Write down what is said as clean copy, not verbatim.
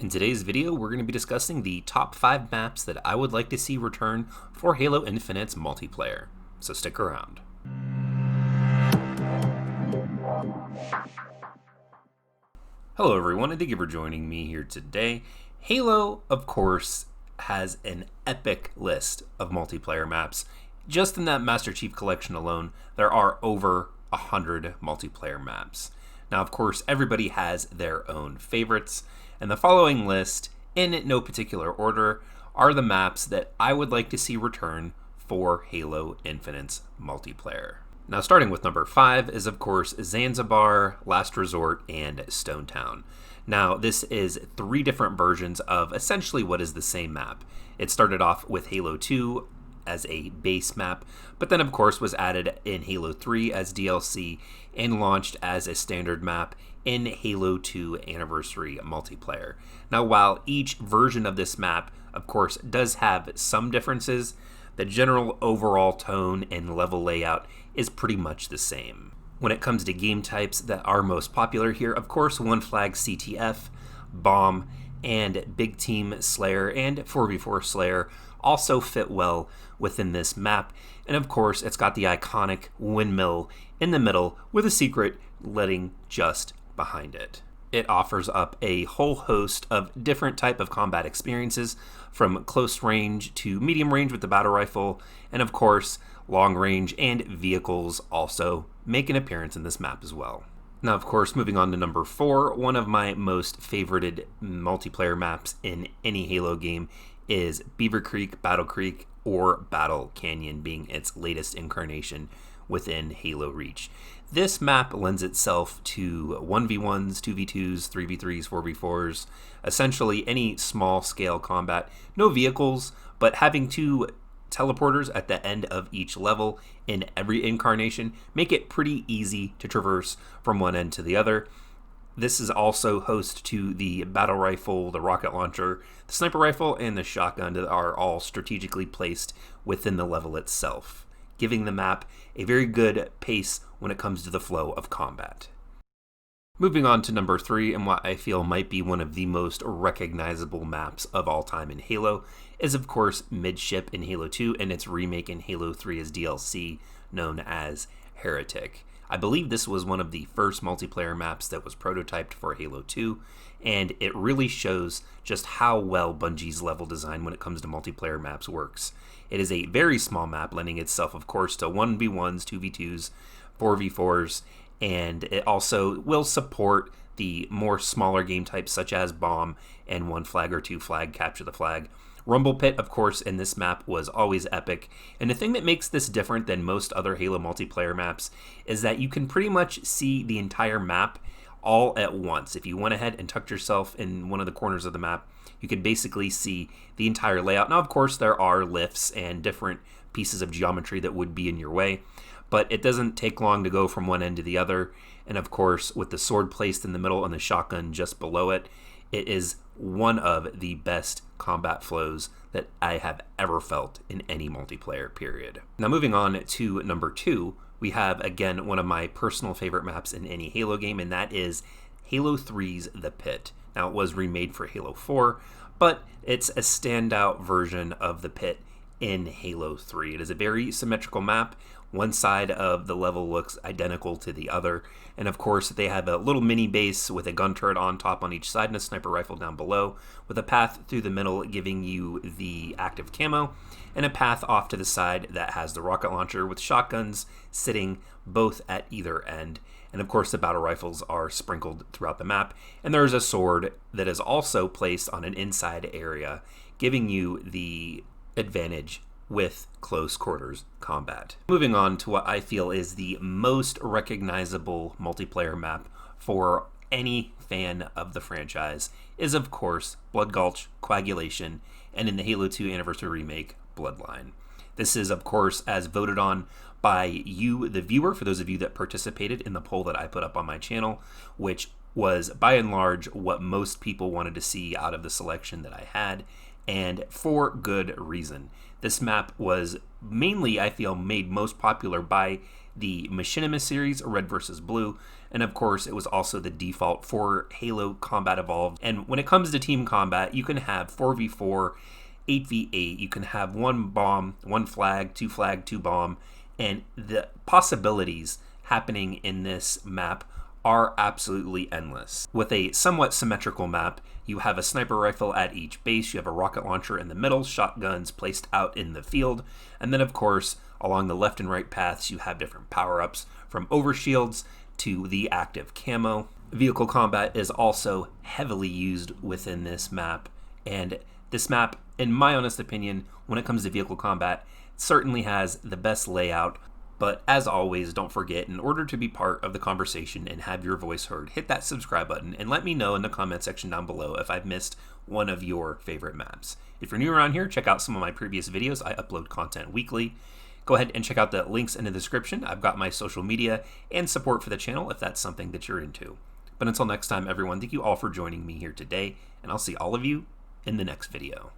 In today's video, we're going to be discussing the top 5 maps that I would like to see return for Halo Infinite's multiplayer, so stick around. Hello everyone, and thank you for joining me here today. Halo, of course, has an epic list of multiplayer maps. Just in that Master Chief Collection alone, there are over 100 multiplayer maps. Now, of course, everybody has their own favorites, and the following list, in no particular order, are the maps that I would like to see return for Halo Infinite's multiplayer. Now, starting with number 5 is, of course, Zanzibar, Last Resort, and Stonetown. Now, this is 3 different versions of essentially what is the same map. It started off with Halo 2 as a base map, but then, of course, was added in Halo 3 as DLC and launched as a standard map in Halo 2 Anniversary multiplayer. Now, while each version of this map, of course, does have some differences, the general overall tone and level layout is pretty much the same. When it comes to game types that are most popular here, of course, One Flag CTF, Bomb, and Big Team Slayer and 4v4 Slayer also fit well within this map. And of course, it's got the iconic windmill in the middle with a secret letting just behind it. It offers up a whole host of different type of combat experiences, from close range to medium range with the battle rifle, and of course, long range and vehicles also make an appearance in this map as well. Now, of course, moving on to number 4, one of my most favorited multiplayer maps in any Halo game is Beaver Creek, Battle Creek, or Battle Canyon, being its latest incarnation within Halo Reach. This map lends itself to 1v1s, 2v2s, 3v3s, 4v4s, essentially any small scale combat. No vehicles, but having 2 teleporters at the end of each level in every incarnation make it pretty easy to traverse from one end to the other. This is also host to the battle rifle, the rocket launcher, the sniper rifle, and the shotgun that are all strategically placed within the level itself, giving the map a very good pace when it comes to the flow of combat. Moving on to number 3, and what I feel might be one of the most recognizable maps of all time in Halo, is of course Midship in Halo 2 and its remake in Halo 3 as DLC known as Heretic. I believe this was one of the first multiplayer maps that was prototyped for Halo 2, and it really shows just how well Bungie's level design when it comes to multiplayer maps works. It is a very small map, lending itself, of course, to 1v1s, 2v2s, 4v4s, and it also will support the more smaller game types such as Bomb and 1 flag or 2 flag, Capture the Flag. Rumble Pit, of course, in this map was always epic, and the thing that makes this different than most other Halo multiplayer maps is that you can pretty much see the entire map all at once. If you went ahead and tucked yourself in one of the corners of the map, you could basically see the entire layout. Now, of course, there are lifts and different pieces of geometry that would be in your way, but it doesn't take long to go from one end to the other. And of course, with the sword placed in the middle and the shotgun just below it, it is one of the best combat flows that I have ever felt in any multiplayer, period. Now, moving on to number 2, we have, again, one of my personal favorite maps in any Halo game, and that is Halo 3's The Pit. Now, it was remade for Halo 4, but it's a standout version of The Pit in Halo 3. It is a very symmetrical map. One side of the level looks identical to the other, and of course they have a little mini base with a gun turret on top on each side and a sniper rifle down below, with a path through the middle giving you the active camo, and a path off to the side that has the rocket launcher with shotguns sitting both at either end. And of course the battle rifles are sprinkled throughout the map, and there's a sword that is also placed on an inside area, giving you the advantage with close quarters combat. Moving on to what I feel is the most recognizable multiplayer map for any fan of the franchise is, of course, Blood Gulch, Coagulation, and in the Halo 2 Anniversary Remake, Bloodline. This is, of course, as voted on by you, the viewer, for those of you that participated in the poll that I put up on my channel, which was, by and large, what most people wanted to see out of the selection that I had, and for good reason. This map was mainly, I feel, made most popular by the Machinima series, Red versus Blue, and of course it was also the default for Halo Combat Evolved. And when it comes to team combat, you can have 4v4, 8v8, you can have 1 bomb, 1 flag, 2 bomb, and the possibilities happening in this map are absolutely endless. With a somewhat symmetrical map, you have a sniper rifle at each base, you have a rocket launcher in the middle, shotguns placed out in the field, and then of course along the left and right paths you have different power-ups from overshields to the active camo. Vehicle combat is also heavily used within this map, and this map, in my honest opinion, when it comes to vehicle combat, certainly has the best layout. But as always, don't forget, in order to be part of the conversation and have your voice heard, hit that subscribe button and let me know in the comment section down below if I've missed one of your favorite maps. If you're new around here, check out some of my previous videos. I upload content weekly. Go ahead and check out the links in the description. I've got my social media and support for the channel if that's something that you're into. But until next time, everyone, thank you all for joining me here today, and I'll see all of you in the next video.